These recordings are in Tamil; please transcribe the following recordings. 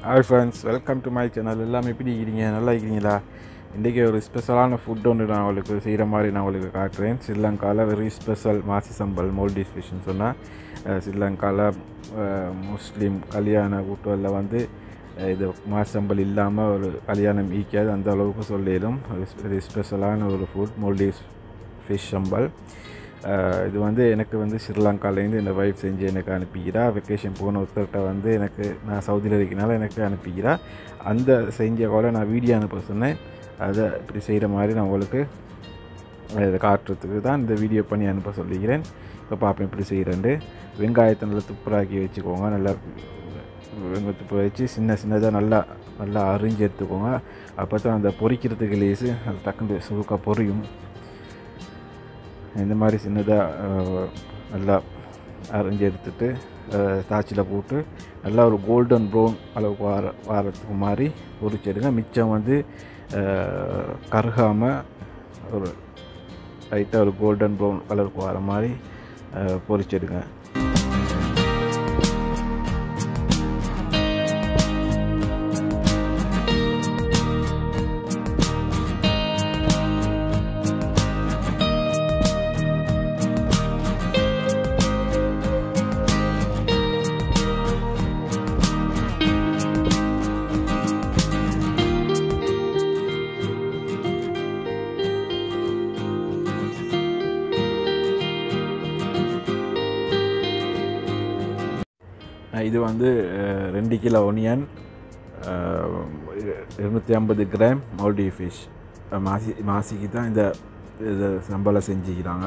Hi friends, welcome to my channel. எல்லாமே எப்படி இருக்கீங்க? நல்லா இருக்கீங்களா? இன்றைக்கி ஒரு ஸ்பெஷலான ஃபுட் ஒன்று நான் உங்களுக்கு செய்கிற மாதிரி நான் உங்களுக்கு காட்டுறேன். ஸ்ரீலங்காவில் வெரி ஸ்பெஷல் மாசி சம்பல் மோல்டிவ்ஸ் ஃபிஷ்னு சொன்னால் ஸ்ரீலங்காவில் முஸ்லீம் கல்யாண வீட்டுகளில் வந்து இது மாசி சம்பல் இல்லாமல் ஒரு கல்யாணம் ஈக்காது, அந்த அளவுக்கு சொல்லிடும். வெரி ஸ்பெஷலான ஒரு ஃபுட் மோல்டிவ்ஸ் ஃபிஷ் சம்பல். இது வந்து எனக்கு வந்து ஸ்ரீலங்காலேருந்து இந்த வைஃப் செஞ்சு எனக்கு அனுப்பிக்கிறா. வெக்கேஷன் போன ஒருத்தர்கிட்ட வந்து நான் சவுதியில் இருக்கனால எனக்கு அனுப்பிக்கிறா. அந்த செஞ்ச கூட நான் வீடியோ அனுப்ப சொன்னேன். அதை இப்படி செய்கிற மாதிரி நான் உங்களுக்கு இதை காட்டுறதுக்கு தான் இந்த வீடியோ பண்ணி அனுப்ப சொல்லிக்கிறேன். இப்போ பார்ப்பேன் எப்படி செய்கிறேன்ட்டு. வெங்காயத்தை நல்லா துப்புராக்கி வச்சுக்கோங்க. நல்லா வெங்காய துப்பு வச்சு சின்னதாக நல்லா அரிஞ்சு எடுத்துக்கோங்க. அப்போ தான் அந்த பொரிக்கிறதுக்கு லேஸு அது டக்குன்னு சுருக்காக பொரியும். இந்த மாதிரி சின்னதாக நல்லா அரைஞ்சி எடுத்துட்டு தாச்சியில் போட்டு நல்லா ஒரு கோல்டன் ப்ரௌன் அளவுக்கு வாரத்துக்கு மாதிரி பொரிச்செடுங்க. மிச்சம் வந்து கருகாமல் ஒரு லைட்டாக ஒரு கோல்டன் ப்ரௌன் கலருக்கு வர மாதிரி பொரிச்செடுங்க. இது வந்து 2 கிலோ ஒனியன், 250 கிராம் மால்டிவ் ஃபிஷ். மாசிக்கு தான் இந்த சம்பளை செஞ்சுக்கிறாங்க.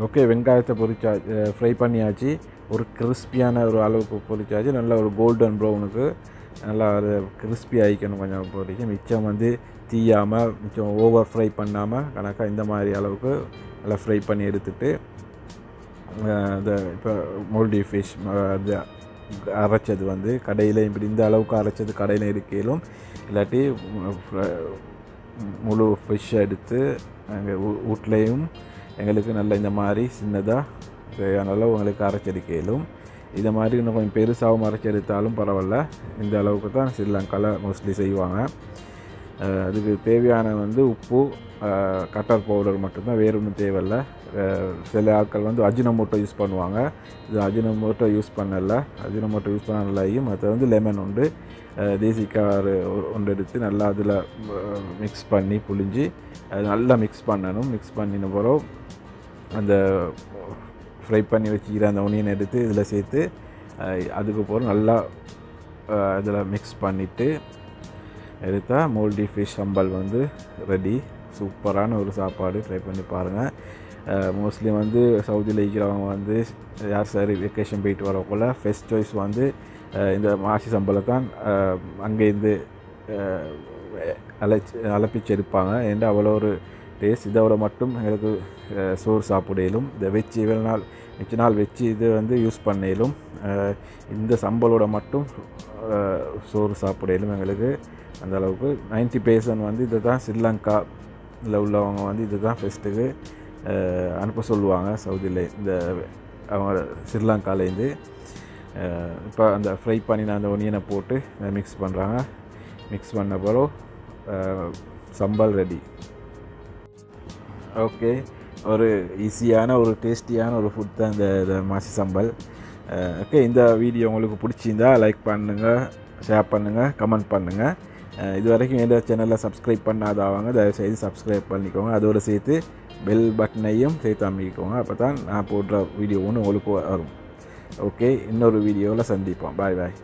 ஓகே, வெங்காயத்தை ஃப்ரை பண்ணியாச்சு. ஒரு கிறிஸ்பியான ஒரு அளவுக்கு பொரிச்சாச்சு. நல்லா ஒரு கோல்டன் ப்ரௌனுக்கு நல்லா ஒரு கிறிஸ்பி ஆகிக்கணும். கொஞ்சம் பொரிச்சு மிச்சம் வந்து தீயாமல், மிச்சம் ஓவர் ஃப்ரை பண்ணாமல் கணக்காக இந்த மாதிரி அளவுக்கு நல்லா ஃப்ரை பண்ணி எடுத்துகிட்டு இந்த இப்போ மோல்டிவ் ஃபிஷ் அது அரைச்சது வந்து கடையில் இப்படி இந்த அளவுக்கு அரைச்சது கடையில் இருக்கையிலும், இல்லாட்டி முழு ஃபிஷ்ஷை எடுத்து எங்கள் வீட்லேயும் எங்களுக்கு நல்ல இந்த மாதிரி சின்னதாக தேவையான அளவு உங்களுக்கு அரைச்செடுக்கையிலும். இதை மாதிரி இன்னும் கொஞ்சம் பெருசாகவும் அரைச்செடுத்தாலும் பரவாயில்ல. இந்த அளவுக்கு தான் ஸ்ரீலங்காவில் மோஸ்ட்லி செய்வாங்க. அதுக்கு தேவையான வந்து உப்பு, கட்டர் பவுடர் மட்டும்தான், வேறு ஒன்றும் தேவையில்லை. சில ஆட்கள் வந்து அஜினமோட்டோ யூஸ் பண்ணுவாங்க. இது அஜினமோட்டோ யூஸ் பண்ணலை. அஜினமோட்டோ யூஸ் பண்ணலையும் அதை வந்து லெமன் உண்டு, தேசிக்காய் ஒன்று எடுத்து நல்லா அதில் மிக்ஸ் பண்ணி புழிஞ்சு அது நல்லா மிக்ஸ் பண்ணணும். மிக்ஸ் பண்ணின பிறகு அந்த ஃப்ரை பண்ணி வச்சுக்கிற அந்த ஒனியன் எடுத்து இதில் சேர்த்து அதுக்கு பிறகு நல்லா அதில் மிக்ஸ் பண்ணிவிட்டு எடுத்தால் மோல்டி ஃபிஷ் சம்பல் வந்து ரெடி. சூப்பரான ஒரு சாப்பாடு. ட்ரை பண்ணி பாருங்கள். மோஸ்ட்லி வந்து சவுதியில் இருக்கிறவங்க வந்து யார் சரி வெக்கேஷன் போயிட்டு வரக்குள்ள ஃபர்ஸ்ட் சாய்ஸ் வந்து இந்த மாசி சம்பளை தான் அங்கேருந்து அலப்பிச்சு எடுப்பாங்க. ஏன்னா அவ்வளோ ஒரு டேஸ்ட். இதோட மட்டும் எங்களுக்கு சோறு சாப்பிடலும். இதை வச்சு மிச்ச நாள் வச்சு இது வந்து யூஸ் பண்ணலும். இந்த சம்பளோட மட்டும் சோறு சாப்பிடலும் எங்களுக்கு. அந்த அளவுக்கு 90% வந்து இதை தான் ஸ்ரீலங்காவில் உள்ளவங்க வந்து இது தான் ஃபெஸ்ட்டுக்கு அனுப்ப சொல்லுவாங்க சவுதியில். இந்த அவங்க ஸ்ரீலங்காலேருந்து இப்போ அந்த ஃப்ரை பண்ணின அந்த ஒனியனை போட்டு மிக்ஸ் பண்ணுறாங்க. மிக்ஸ் பண்ண பிறகு சம்பல் ரெடி. ஓகே, ஒரு ஈஸியான ஒரு டேஸ்டியான ஒரு ஃபுட் தான் இந்த மாசி சம்பல். ஓகே, இந்த வீடியோ உங்களுக்கு பிடிச்சிருந்தா லைக் பண்ணுங்கள், ஷேர் பண்ணுங்கள், கமெண்ட் பண்ணுங்கள். இது வரைக்கும் எந்த சேனலில் சப்ஸ்கிரைப் பண்ணாதவங்க தயவுசெய்து சப்ஸ்கிரைப் பண்ணிக்கோங்க. அதோடு சேர்த்து பெல் பட்டனையும் சேர்த்து அமைக்கிக்கோங்க. அப்போ தான் நான் போடுற வீடியோ ஒன்று உங்களுக்கு வரும். ஓகே, இன்னொரு வீடியோவில் சந்திப்போம். பாய் பாய்.